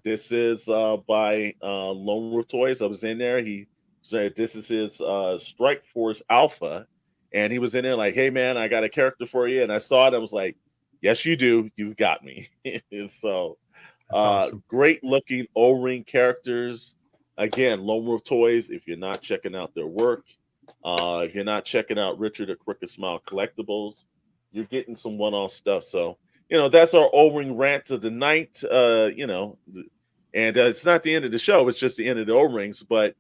This is by Lone Wolf Toys. I was in there. He said this is his Strike Force Alpha, and he was in there like, "Hey man, I got a character for you." And I saw it. I was like, "Yes, you do. You've got me." So, That's awesome. great looking O-ring characters. Again, Lone Wolf Toys. If you're not checking out their work, if you're not checking out Richard at Crooked Smile Collectibles, you're getting some one-off stuff. So that's our O-ring rant of the night. And it's not the end of the show; it's just the end of the O-rings. But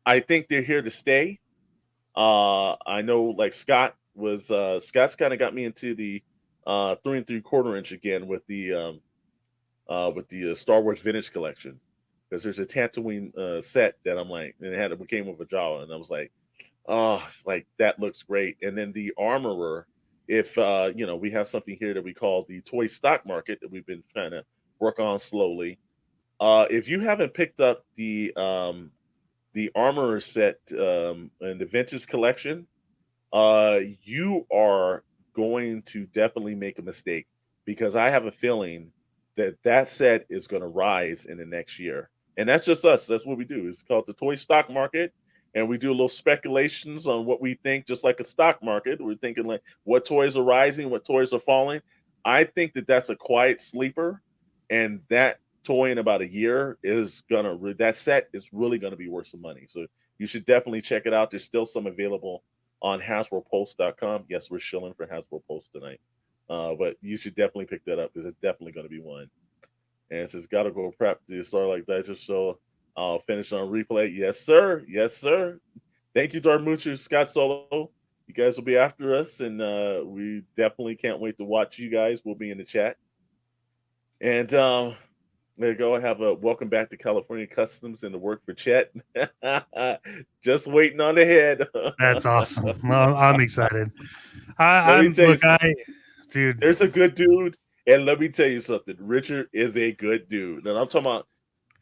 I think they're here to stay. I know, like Scott's kind of got me into the 3 3/4 inch again with the Star Wars Vintage Collection because there's a Tatooine set that I'm like, and it came with a Jawa, and I was like, oh, it's like that looks great. And then the Armorer, if we have something here that we call the toy stock market that we've been trying to work on slowly. If you haven't picked up the Armorer set in the vintage collection, you are going to definitely make a mistake because I have a feeling that that set is going to rise in the next year. And that's just us. That's what we do. It's called the toy stock market. And we do a little speculations on what we think, just like a stock market. We're thinking like what toys are rising, what toys are falling. I think that that's a quiet sleeper. And that toy in about a year is that set is really gonna be worth some money. So you should definitely check it out. There's still some available on HasbroPulse.com. Yes, we're shilling for Hasbro Pulse tonight. But you should definitely pick that up because it's definitely going to be one. And it says, gotta go prep the Starlight Digest show. I'll finish on replay. Yes, sir. Yes, sir. Thank you, Darmuchu, Scott Solo. You guys will be after us, and we definitely can't wait to watch you guys. We'll be in the chat. And there you go. I have a welcome back to California Customs and the work for Chet. Just waiting on the head. That's awesome. I'm excited. Let me I'm tell you look, something. dude. There's a good dude, and let me tell you something. Richard is a good dude, and I'm talking about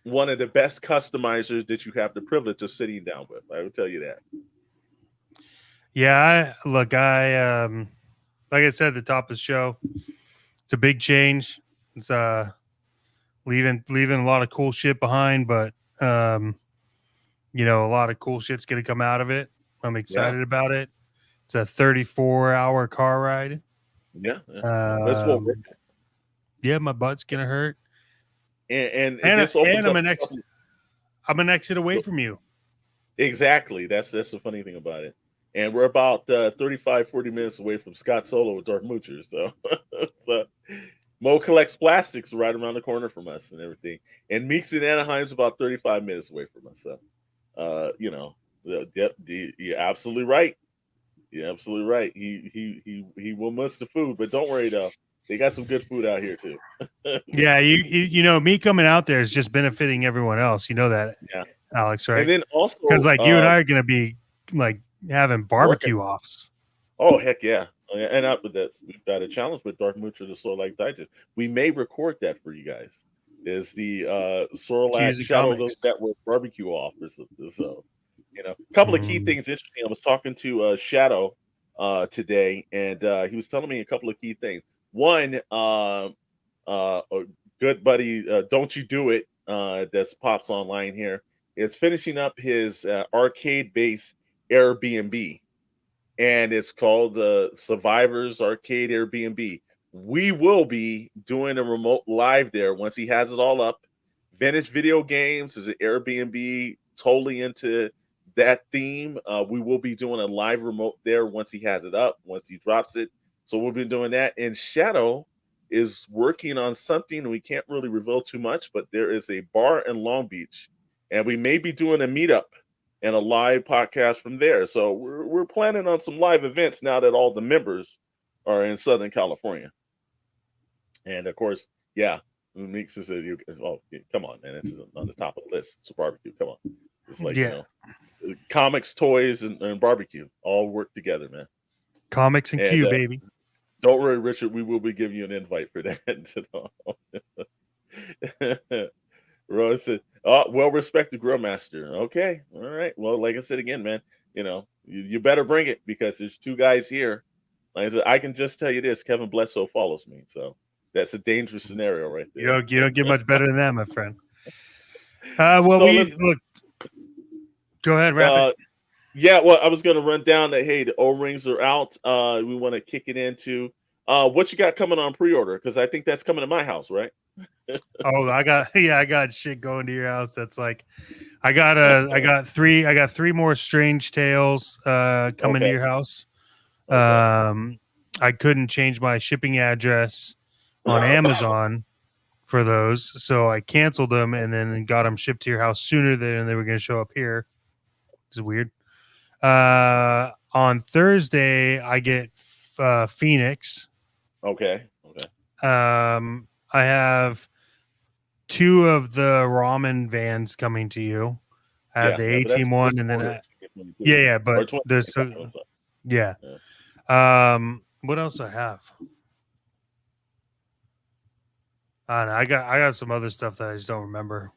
one of the best customizers that you have the privilege of sitting down with. I will tell you that. Yeah, like I said at the top of the show, it's a big change. It's leaving a lot of cool shit behind, but a lot of cool shit's gonna come out of it. I'm Yeah, excited about it. It's a 34-hour car ride. yeah, yeah. That's what we're. Yeah, my butt's gonna hurt, And and this opens I'm up an a ex. couple. I'm an exit away from you. Exactly. That's the funny thing about it. And we're about 35, 40 minutes away from Scott Solo with Dark Moocher. So, so Mo collects plastics right around the corner from us and everything. And Meeks in Anaheim's about 35 minutes away from us. So, you're absolutely right. You're absolutely right. He will miss the food, but don't worry though. They got some good food out here too. Yeah, me coming out there is just benefiting everyone else. You know that, Yeah. Alex, And right? then Because also like you and I are gonna be like having working. barbecue offs. Oh heck yeah! And up with that, we've got a challenge with Dark Moocher the Sorlac Digest. We may record that for you guys. Is the Sorlac Cues and Shadow of the comics. Network barbecue off or something? So, a couple of key things interesting. I was talking to Shadow today, and he was telling me a couple of key things. One, a good buddy, Don't You Do It, that's pops online here, is finishing up his arcade base Airbnb, and it's called the Survivors Arcade Airbnb. We will be doing a remote live there once he has it all up. Vintage video games is an Airbnb totally into that theme. We will be doing a live remote there once he has it up, once he drops it. So we'll be doing that. And Shadow is working on something. We can't really reveal too much, but there is a bar in Long Beach, and we may be doing a meetup and a live podcast from there. So we're planning on some live events now that all the members are in Southern California. And of course, yeah, Meeks is come on, man, it's on the top of the list. It's a barbecue. Come on, it's like Yeah, comics, toys, and barbecue all work together, man. comics and And Q, baby. don't worry, Richard, we will be giving you an invite for that. Rose said, "Oh, well respected grill master." Okay, all right. Well, like I said again, man, you better bring it because there's two guys here. Like I said, I can just tell you this: Kevin Bledsoe follows me, so that's a dangerous scenario right You there. don't get much better than that, my friend. Well, So we let's. look. Go ahead, wrap it. Yeah, well, I was going to run down that. Hey, the O-rings are out. We want to kick it into what you got coming on pre-order because I think that's coming to my house, right? Oh, I got shit going to your house. That's like, I got three more Strange Tales coming to Okay. your house. Okay. I couldn't change my shipping address on Amazon for those, so I canceled them and then got them shipped to your house sooner than they were going to show up here. It's weird. On Thursday, I get Phoenix. Okay. Okay. I have two of the ramen vans coming to you. I have Yeah. the Yeah. A But that's Team first one, and then quarter of 2022, yeah, or but there's 2025. I'm sorry. yeah. Yeah. What else I have? I don't know. I got some other stuff that I just don't remember.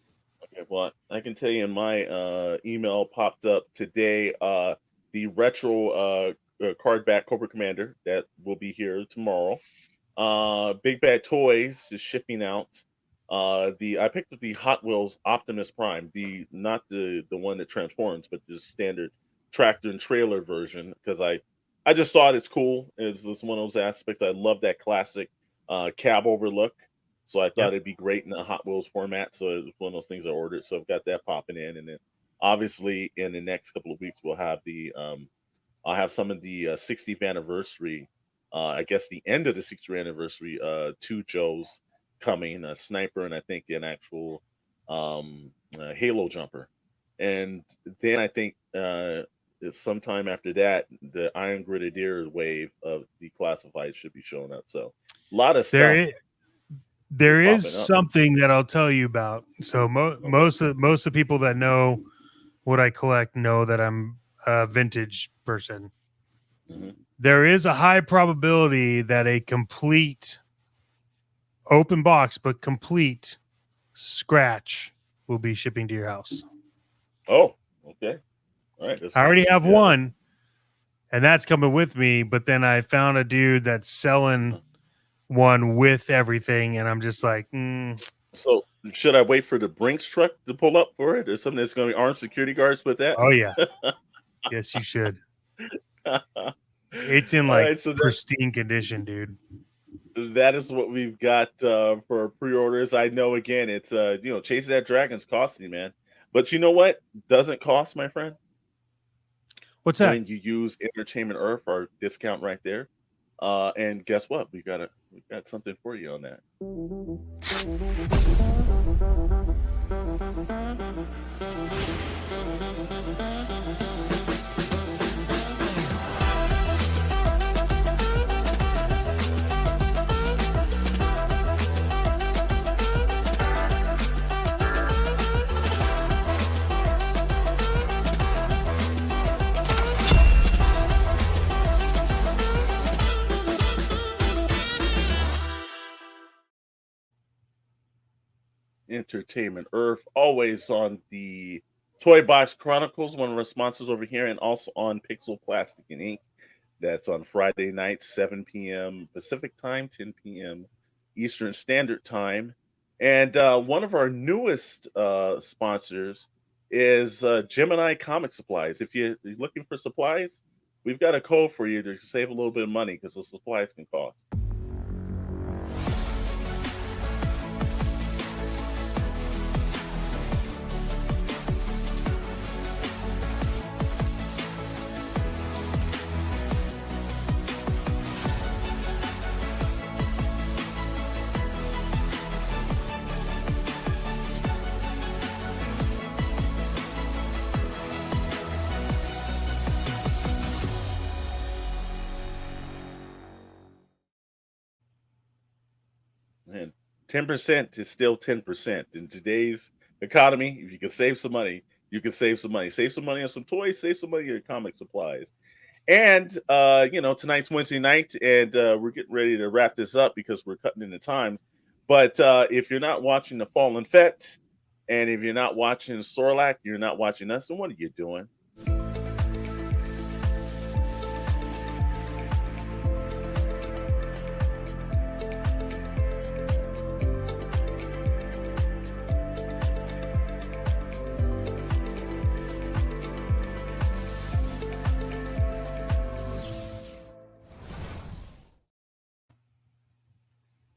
Okay, well, I can tell you in my email popped up today the retro card back Cobra Commander that will be here tomorrow. Big Bad Toys is shipping out. The I picked up the Hot Wheels Optimus Prime, the not the one that transforms, but the standard tractor and trailer version because I just thought it's cool. It's one of those aspects. I love that classic cab over look. So I thought Yep. it'd be great in the Hot Wheels format. So it's one of those things I ordered. So I've got that popping in, and then obviously in the next couple of weeks we'll have the I'll have some of the 60th anniversary. I guess the end of the 60th anniversary. Two Joes coming, a sniper, and I think an actual Halo jumper. And then I think sometime after that, the Iron Grenadier wave of declassified should be showing up. So a lot of There stuff is, is there is popping up. something that I'll tell you about. So Okay. most of the people that know what I collect know that I'm a vintage person. Hmm. There is a high probability that a complete open box, but complete scratch will be shipping to your house. Oh, okay. All right. I already have Yeah. one, and that's coming with me. But then I found a dude that's selling one with everything, and I'm just like, So should I wait for the Brinks truck to pull up for it, or something that's going to be armed security guards with that? oh yeah, yes, you should. All It's in like right. So pristine condition, dude. that is what we've got for pre-orders. I know again, it's chasing that dragon's costing, man. But you know what? Doesn't cost, my friend, What's that? when you use Entertainment Earth, our discount right there. And guess what? We got something for you on that. Entertainment Earth, always on the Toybox Chronicles, one of our sponsors over here, and also on Pixel Plastic and Ink. That's on Friday night, 7 p.m. Pacific time, 10 p.m. Eastern Standard Time. And one of our newest sponsors is Gemini Comic Supplies. If you're looking for supplies, we've got a code for you to save a little bit of money because the supplies can cost. And 10% is still 10%. In today's economy, if you can save some money, you can save some money. Save some money on some toys, save some money on your comic supplies. And tonight's Wednesday night, and we're getting ready to wrap this up because we're cutting into time. But if you're not watching The Fallen Fett, and if you're not watching Sorlak, you're not watching us, then what are you doing?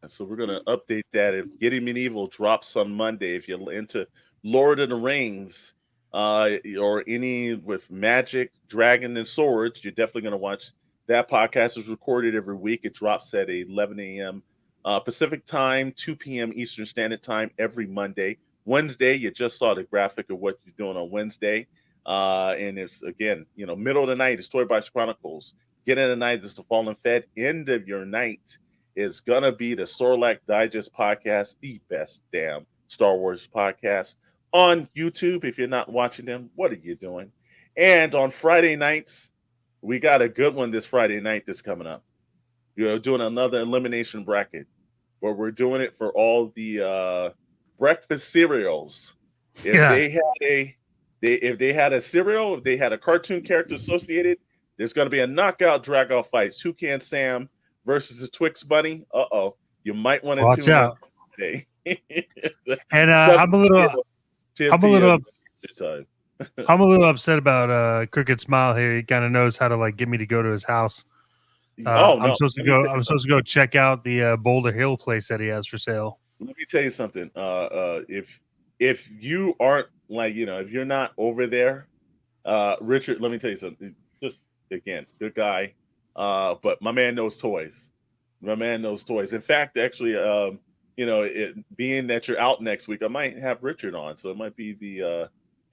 And so we're gonna update that. If Getting Medieval drops on Monday, if you're into Lord of the Rings, or any with magic, dragon, and swords, you're definitely gonna watch that. Podcast is recorded every week. It drops at 11 a.m. Pacific time, 2 p.m. Eastern Standard Time every Monday. Wednesday, you just saw the graphic of what you're doing on Wednesday. And it's again, middle of the night is Toy Box Chronicles. Beginning of the night is the Fallen Fed. End of your night is gonna be the Sorlak Digest podcast, the best damn Star Wars podcast on YouTube. If you're not watching them, what are you doing? And on Friday nights, we got a good one this Friday night that's coming up. Doing another elimination bracket where we're doing it for all the breakfast cereals. If Yeah, they had if they had a cereal, if they had a cartoon character associated, there's going to be a knockout drag out fight. Toucan Sam versus the Twix Bunny. You might want to watch tune in out. today. And 7 p.m. 10 I'm a little, p.m. time. I'm a little upset about Crooked Smile here. He kind of knows how to like get me to go to his house. Oh I'm no, supposed to let me go. tell you I'm something. supposed to go check out the Boulder Hill place that he has for sale. Let me tell you something. If you aren't like if you're not over there, Richard, let me tell you something. Just again, good guy. But my man knows toys. My man knows toys. In fact, actually, being that you're out next week, I might have Richard on. So it might be the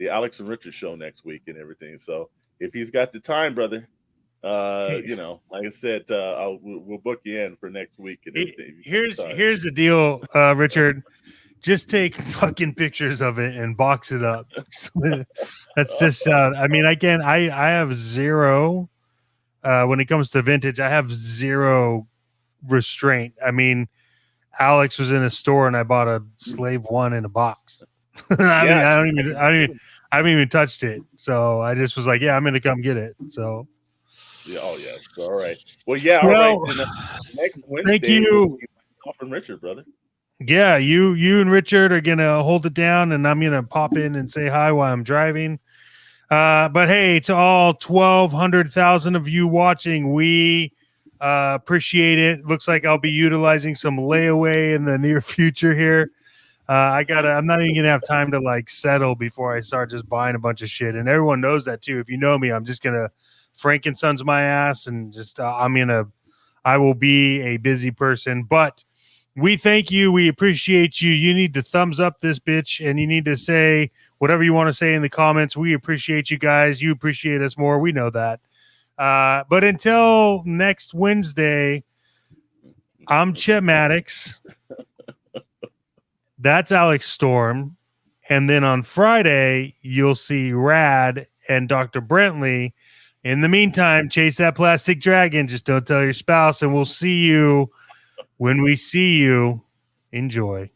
Alex and Richard show next week and everything. So if he's got the time, brother, like I said, we'll book you in for next week and everything. Here's the deal, Richard. Just take fucking pictures of it and box it up. That's just I mean, I have zero when it comes to vintage. I have zero restraint. I mean, Alex was in a store and I bought a Slave One in a box. I haven't even touched it. So I just was like, yeah, I'm gonna come get it. So yeah, oh yeah, all right. Well, yeah, all right. Then, next Wednesday, thank you. From Richard, brother. Yeah, you and Richard are gonna hold it down, and I'm gonna pop in and say hi while I'm driving. But hey, to all 1,200,000 of you watching, we appreciate it. Looks like I'll be utilizing some layaway in the near future here. I'm not even gonna have time to like settle before I start just buying a bunch of shit. And everyone knows that too. If you know me, I'm just gonna Frankensons my ass and just I will be a busy person. But we thank you. We appreciate you. You need to thumbs up this bitch, and you need to say whatever you want to say in the comments. We appreciate you guys. You appreciate us more. We know that. But until next Wednesday, I'm Chet Maddox. That's Alex Storm. And then on Friday, you'll see Rad and Dr. Brentley. In the meantime, chase that plastic dragon. Just don't tell your spouse, and we'll see you when we see you. Enjoy.